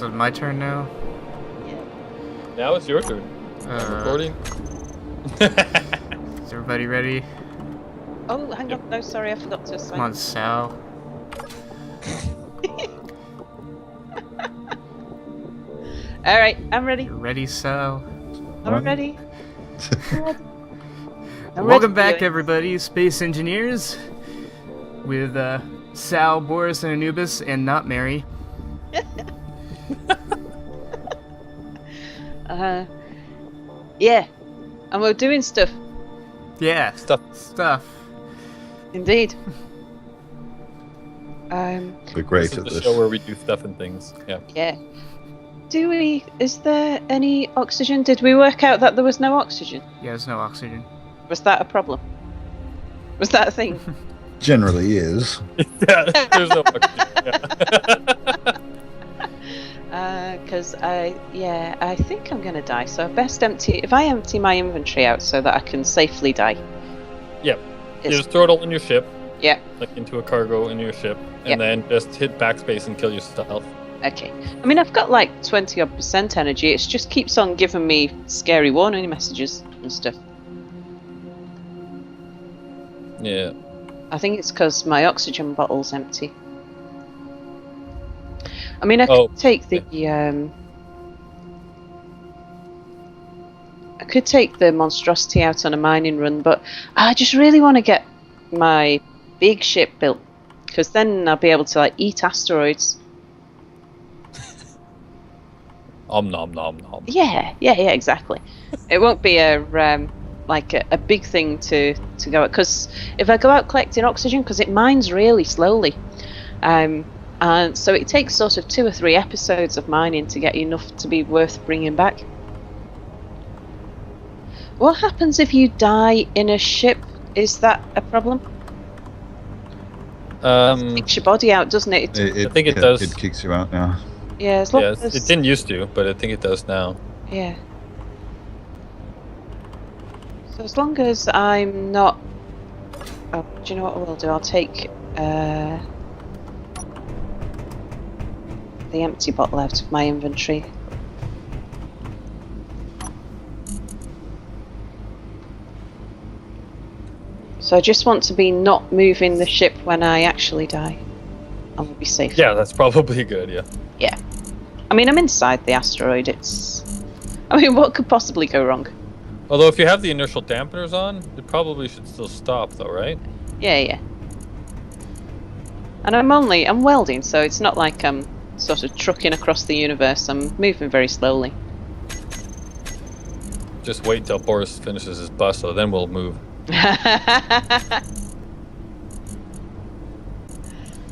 So my turn now? Yeah. Now it's your turn. I'm recording. Is everybody ready? Oh, hang on. No, sorry, I forgot to say. Come on, Sal. All right, I'm ready. You ready, Sal? I'm ready. Welcome back, everybody, Space Engineers, with Sal, Boris, and Anubis, and not Mary. Yeah, and we're doing stuff. Yeah, stuff. Indeed. We're great This is at the this. show where we do stuff and things. Yeah. Yeah. Is there any oxygen? Did we work out that there was no oxygen? Yeah, there's no oxygen. Was that a problem? Was that a thing? Generally is. Yeah, there's no oxygen. Because I think I'm gonna die. So I best if I empty my inventory out so that I can safely die. Yep. You just throw it all in your ship. Yeah. Like into a cargo in your ship, and then just hit backspace and kill yourself. Okay. I mean, I've got like 20% energy. It just keeps on giving me scary warning messages and stuff. Yeah. I think it's because my oxygen bottle's empty. I mean, I could take the I could take the monstrosity out on a mining run, but I just really want to get my big ship built, because then I'll be able to like eat asteroids. Nom nom nom. Yeah, exactly. It won't be a big thing to go at, because if I go out collecting oxygen, because it mines really slowly, and so it takes sort of 2 or 3 episodes of mining to get enough to be worth bringing back. What happens if you die in a ship? Is that a problem? It kicks your body out, doesn't it? I think it does. It kicks you out now. Yeah, as long as... it didn't used to, but I think it does now. Yeah. So as long as I'm not... Oh, do you know what I will do? I'll take the empty bottle out of my inventory. So I just want to be not moving the ship when I actually die. I will be safe. Yeah, that's probably good, yeah. Yeah. I mean, I'm inside the asteroid. I mean, what could possibly go wrong? Although if you have the inertial dampeners on, it probably should still stop though, right? Yeah. And I'm welding, so it's not like I'm sort of trucking across the universe. I'm moving very slowly. Just wait till Boris finishes his bus, so then we'll move.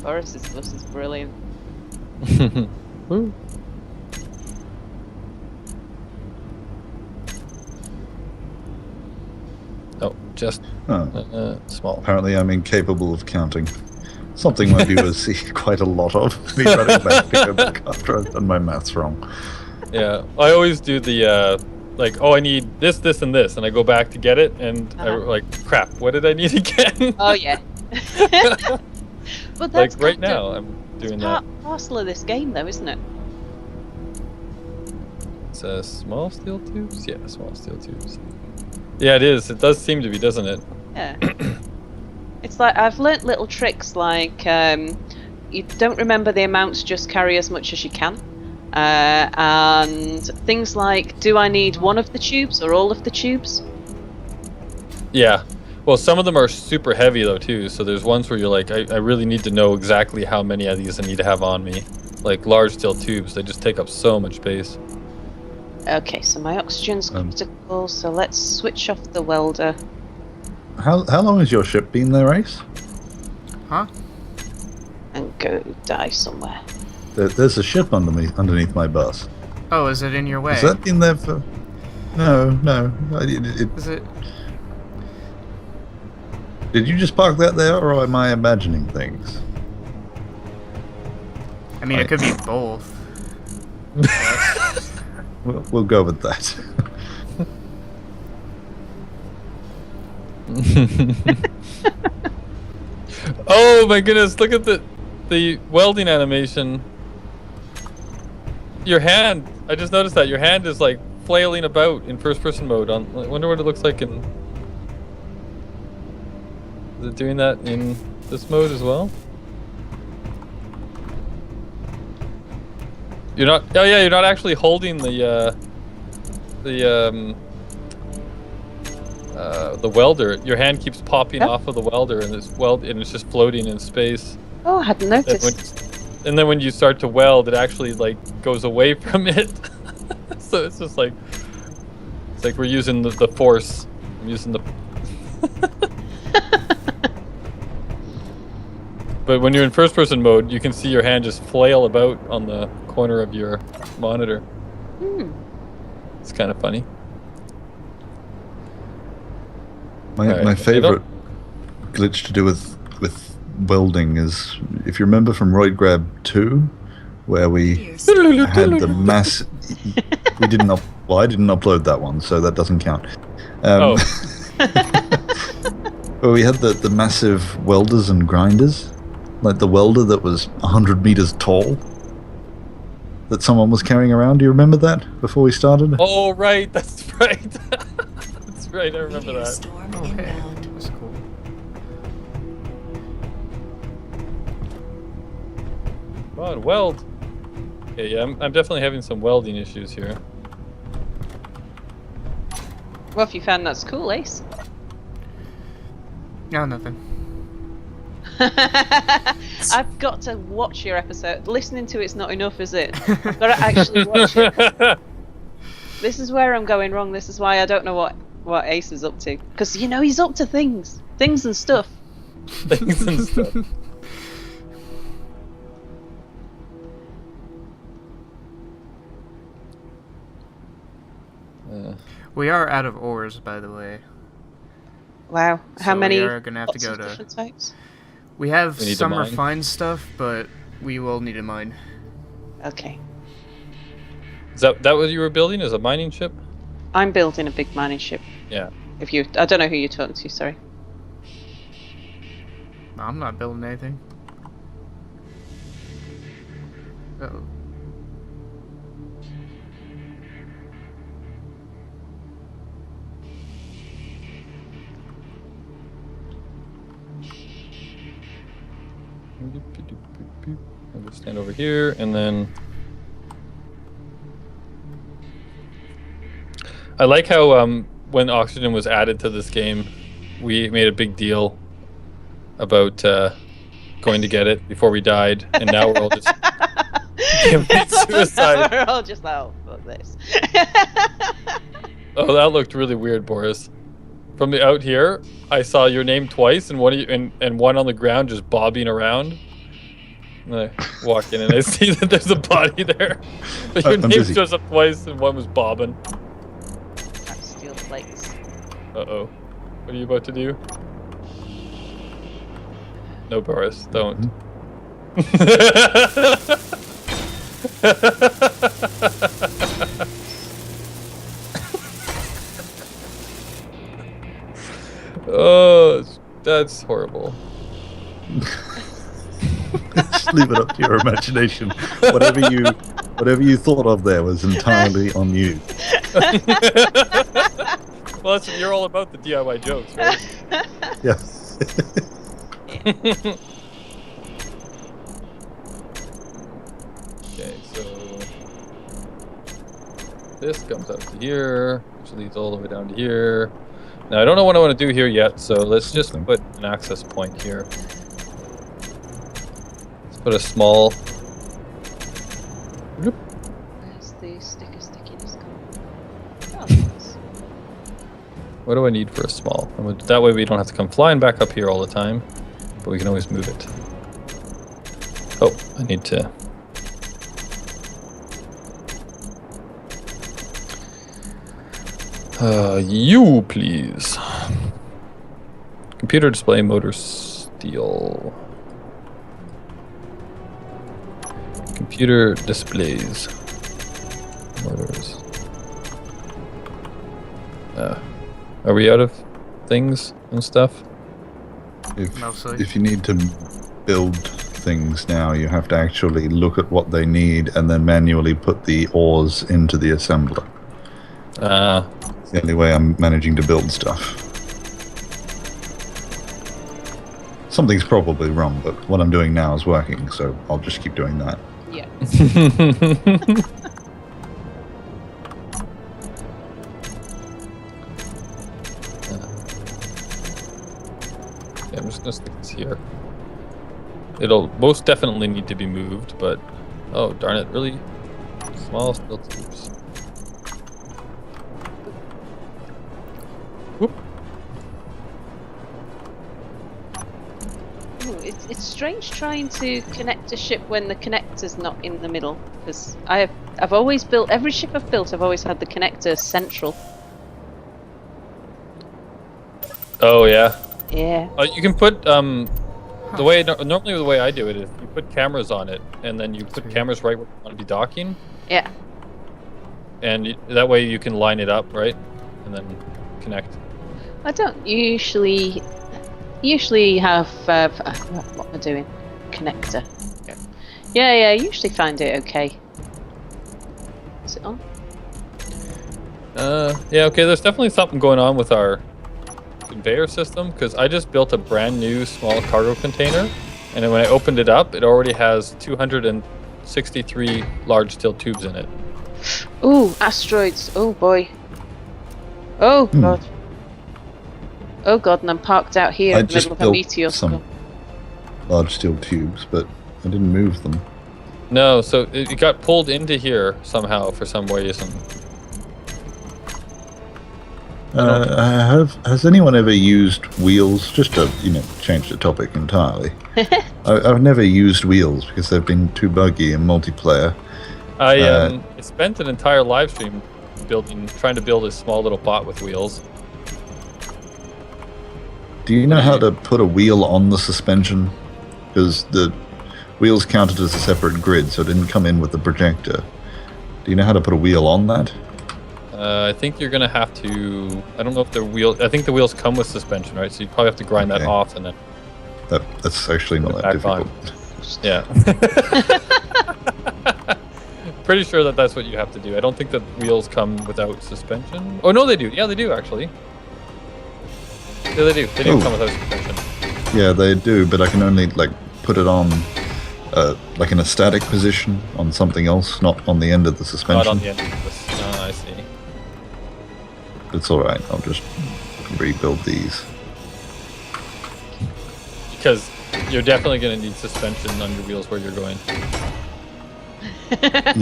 Boris's bus is brilliant. Oh, just small. Apparently I'm incapable of counting. Something my viewers see quite a lot of. Me running back to go back after I've done my maths wrong. Yeah, I always do the I need this, this, and this, and I go back to get it, and I like, crap, what did I need again? Oh yeah. But that's like right now, I'm doing that. Parcel of this game, though, isn't it? It's small steel tubes? Yeah, small steel tubes. Yeah, it is. It does seem to be, doesn't it? Yeah. It's like I've learnt little tricks, like you don't remember the amounts, just carry as much as you can. And things like, do I need one of the tubes or all of the tubes? Yeah. Well, some of them are super heavy though too, so there's ones where you're like, I really need to know exactly how many of these I need to have on me. Like large steel tubes, they just take up so much space. Okay, so my oxygen's critical, so let's switch off the welder. How long has your ship been there, Ace? Huh? And go die somewhere. There's a ship underneath my bus. Oh, is it in your way? Has that been there for... No. Is it... Did you just park that there, or am I imagining things? I mean, it could be both. We'll go with that. Oh my goodness, look at the welding animation. Your hand. I just noticed that your hand is like flailing about in first-person mode. I wonder what it looks like in. Is it doing that in this mode as well? You're not. Oh yeah, you're not actually holding the welder. Your hand keeps popping off of the welder, and it's just floating in space. Oh, I hadn't noticed. And then when you start to weld, it actually like goes away from it. So it's just like we're using the force. I'm using the. But when you're in first-person mode, you can see your hand just flail about on the corner of your monitor. It's kind of funny. My favorite glitch to do with welding is, if you remember from Roid Grab 2, where we had the mass. We didn't well, I didn't upload that one, so that doesn't count. Where we had the massive welders and grinders, like the welder that was 100 meters tall, that someone was carrying around. Do you remember that before we started? Oh right, that's right. That's right. I remember that. Okay, that's cool. Come on, weld. Okay, yeah, I'm definitely having some welding issues here. Well, if you found that's cool, Ace. No, nothing. I've got to watch your episode. Listening to it's not enough, is it? I've got to actually watch it. This is where I'm going wrong. This is why I don't know what Ace is up to. Because, you know, he's up to things and stuff. Things and stuff. We are out of ores, by the way. Wow. How So many? we are gonna have to lots go of to. different types? We have We need to some mine. refined stuff, but we will need a mine. Okay. Is that what you were building? Is a mining ship? I'm building a big mining ship. Yeah. I don't know who you're talking to, sorry. No, I'm not building anything. Uh-oh. I'll just stand over here, and then I like how when oxygen was added to this game, we made a big deal about going to get it before we died, and now we're all just committing suicide. We're all just like, oh, fuck this. Oh, that looked really weird, Boris. From the out here, I saw your name twice, and one on the ground just bobbing around. And I walk in and I see that there's a body there. But your I'm name busy. shows up twice, and one was bobbing. That's steel plates. Uh-oh. What are you about to do? No, Boris, don't. Oh, that's horrible. Just leave it up to your imagination. Whatever you thought of there was entirely on you. Well, you're all about the DIY jokes, right? Yeah. Okay, so this comes out to here, which leads all the way down to here. Now, I don't know what I want to do here yet, so let's just put an access point here. Let's put a small... Where's the stickiness gone? Oh, nice. What do I need for a small? That way we don't have to come flying back up here all the time, but we can always move it. Oh, I need to... you, please. Computer display motor steel. Computer displays. Motors. Are we out of things and stuff? Mostly. If you need to build things now, you have to actually look at what they need and then manually put the ores into the assembler. It's the only way I'm managing to build stuff. Something's probably wrong, but what I'm doing now is working, so I'll just keep doing that. Yeah. I'm just gonna stick this here. It'll most definitely need to be moved, but oh darn it, really small steel tubes. Whoop. Ooh, it's strange trying to connect a ship when the connector's not in the middle, because I've always built every ship I've built. I've always had the connector central. Oh yeah. Yeah. You can put the way normally the way I do it is you put cameras on it, and then you put cameras right where you want to be docking. Yeah. And that way you can line it up right, and then connect. I don't usually have what am I doing? Connector. Yeah. I usually find it okay. Is it on? Yeah. Okay. There's definitely something going on with our conveyor system, because I just built a brand new small cargo container, and then when I opened it up, it already has 263 large steel tubes in it. Ooh, asteroids. Oh boy. Oh god. Oh god, and I'm parked out here in the middle of a meteor storm. Large steel tubes, but I didn't move them. No, so it got pulled into here somehow for some reason. Has anyone ever used wheels? Just to change the topic entirely. I've never used wheels because they've been too buggy in multiplayer. I spent an entire live stream trying to build a small little bot with wheels. Do you know how to put a wheel on the suspension? Because the wheels counted as a separate grid, so it didn't come in with the projector. Do you know how to put a wheel on that? I think you're gonna have to. I don't know if the wheel. I think the wheels come with suspension, right? So you probably have to grind that off and then. That's actually not that difficult. Yeah. Pretty sure that's what you have to do. I don't think that wheels come without suspension. Oh no, they do. Yeah, they do actually. Yeah, they do. They do come without suspension. Yeah, they do, but I can only put it on like in a static position on something else, not on the end of the suspension. Not on the end of this. Oh, I see. It's alright, I'll just rebuild these. Because you're definitely going to need suspension on your wheels where you're going.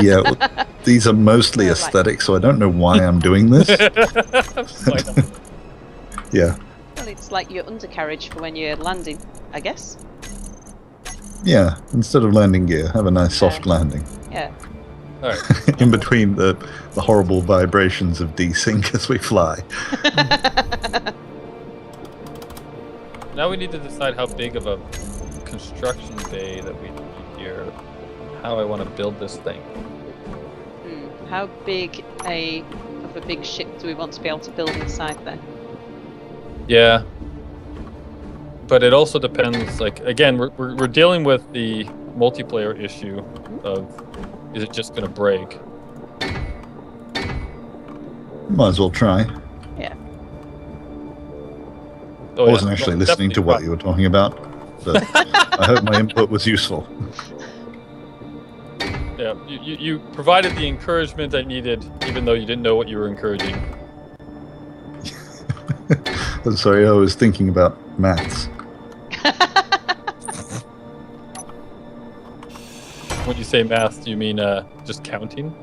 Yeah, well, these are mostly aesthetic, so I don't know why I'm doing this. Yeah. Well, it's like your undercarriage for when you're landing, I guess. Yeah, instead of landing gear, have a nice soft landing. Yeah. All right. In between the horrible vibrations of desync as we fly. Now we need to decide how big of a construction bay that we need here. How I want to build this thing. How big of a big ship do we want to be able to build inside there? Yeah. But it also depends. Like again, we're dealing with the multiplayer issue of. Is it just gonna break? Might as well try. Yeah. Oh, I wasn't actually listening to what you were talking about, but I hope my input was useful. Yeah, you provided the encouragement I needed, even though you didn't know what you were encouraging. I'm sorry, I was thinking about maths. When you say math, do you mean just counting?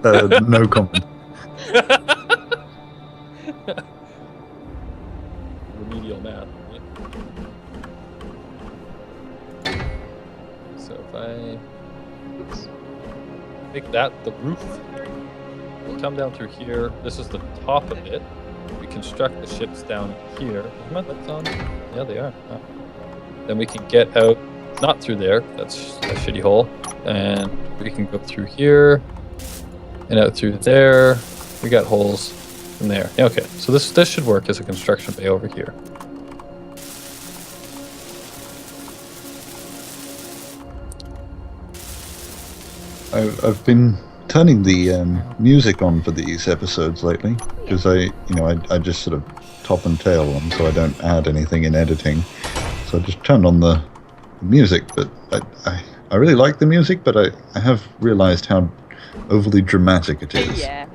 No comment. Remedial math. Right? So if I make that the roof, we'll come down through here. This is the top of it. We construct the ships down here. Is my lights on? Yeah, they are. Oh. Then we can get out, not through there, that's a shitty hole, and we can go through here, and out through there. We got holes from there. Yeah, okay, so this should work as a construction bay over here. I've been turning the music on for these episodes lately because I just sort of top and tail them so I don't add anything in editing. So I just turned on the music, but I really like the music, but I have realized how overly dramatic it is. Yeah.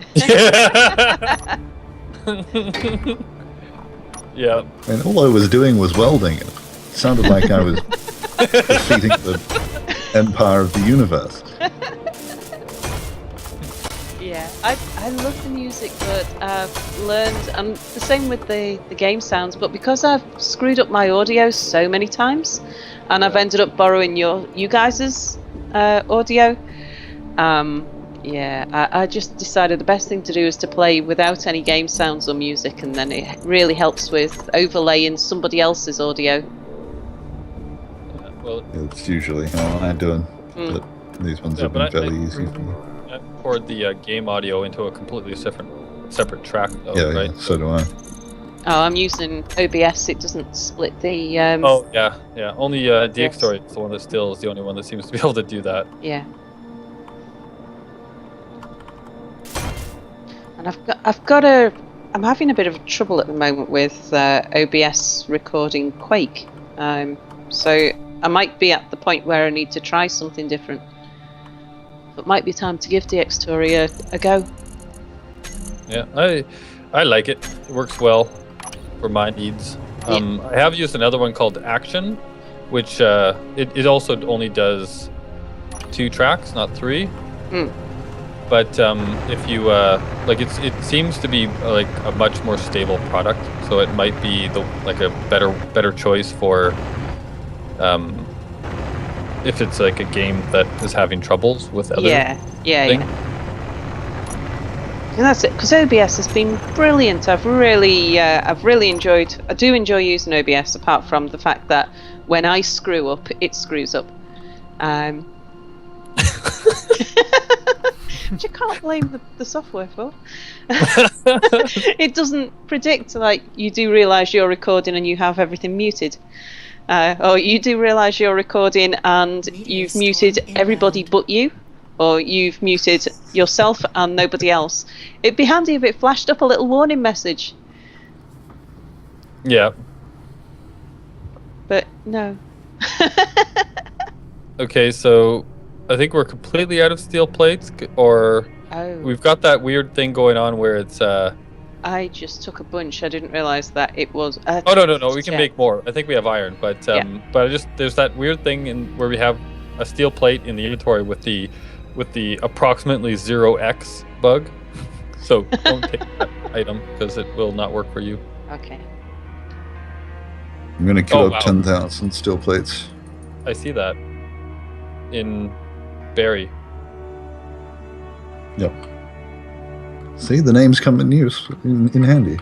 Yeah. And all I was doing was welding. It sounded like I was defeating the empire of the universe. Yeah, I love the music, but I've learned, and the same with the game sounds, but because I've screwed up my audio so many times, and I've ended up borrowing you guys' audio, I just decided the best thing to do is to play without any game sounds or music, and then it really helps with overlaying somebody else's audio. Well, It's usually how I do it, but these ones have been fairly easy for me. I poured the game audio into a completely separate track, though, Yeah, right? yeah, so do I. Oh, I'm using OBS. It doesn't split the. Oh yeah. Only DX Story is the one that still is the only one that seems to be able to do that. Yeah. And I'm having a bit of trouble at the moment with OBS recording Quake. So I might be at the point where I need to try something different. It might be time to give DX Story a go. Yeah, I like it. It works well for my needs. I have used another one called Action, which it also only does 2 tracks, not 3. But if you it seems to be like a much more stable product, so it might be a better choice for if it's like a game that is having troubles with other things. And that's it, because OBS has been brilliant. I've really enjoyed. I do enjoy using OBS, apart from the fact that when I screw up, it screws up. Which I can't blame the software for. It doesn't predict, like, you do realise you're recording and you have everything muted. Or you do realise you're recording and you've muted everybody but you. Or you've muted yourself and nobody else. It'd be handy if it flashed up a little warning message. Yeah. But no. Okay, so I think we're completely out of steel plates, or we've got that weird thing going on where it's I just took a bunch. I didn't realise that it was. Oh no! We can make more. I think we have iron, but there's that weird thing where we have a steel plate in the inventory with the approximately 0x bug. So don't take that item because it will not work for you. Okay. I'm gonna kill up 10,000 steel plates. I see that in Barry. Yep. See, the names come in use in handy.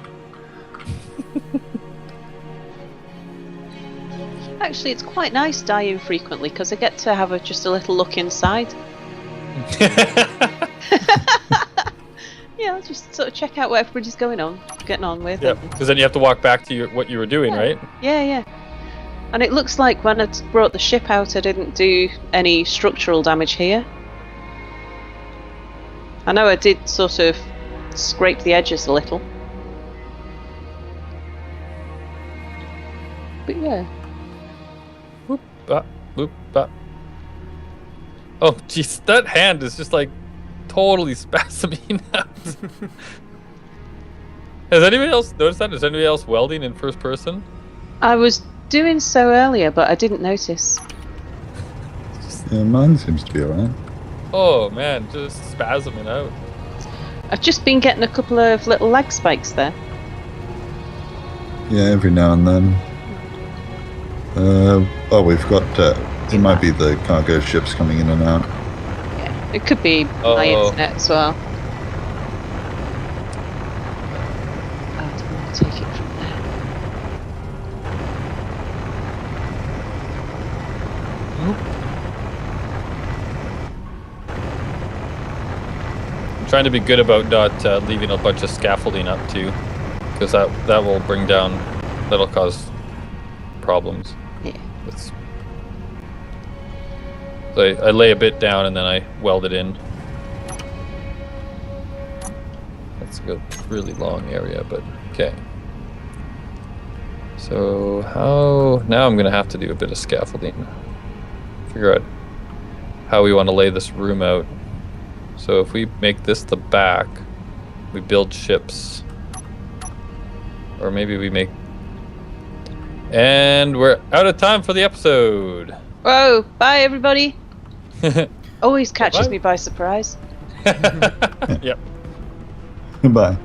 Actually, it's quite nice dying frequently because I get to have just a little look inside. Yeah, I'll just sort of check out what everybody's getting on with. Yeah, because then you have to walk back to what you were doing, right? Yeah. And it looks like when I brought the ship out, I didn't do any structural damage here. I know I did sort of scrape the edges a little. But yeah. Whoop, bop, whoop, bop. Oh, jeez, that hand is just like totally spasming out. Has anybody else noticed that? Is anybody else welding in first person? I was doing so earlier, but I didn't notice. Yeah, mine seems to be alright. Oh man, just spasming out. I've just been getting a couple of little lag spikes there. Yeah, every now and then. We've got. It might be the cargo ships coming in and out. Yeah, it could be my internet as well. I don't want to take it from there. I'm trying to be good about not leaving a bunch of scaffolding up too, because that will bring down, that'll cause problems. Yeah. So I lay a bit down and then I weld it in. That's a really long area, but okay. So now I'm gonna have to do a bit of scaffolding. Figure out how we want to lay this room out. So if we make this the back, we build ships. Or maybe we make... And we're out of time for the episode. Whoa, bye everybody. Always catches Bye. me by surprise. Yep. Goodbye.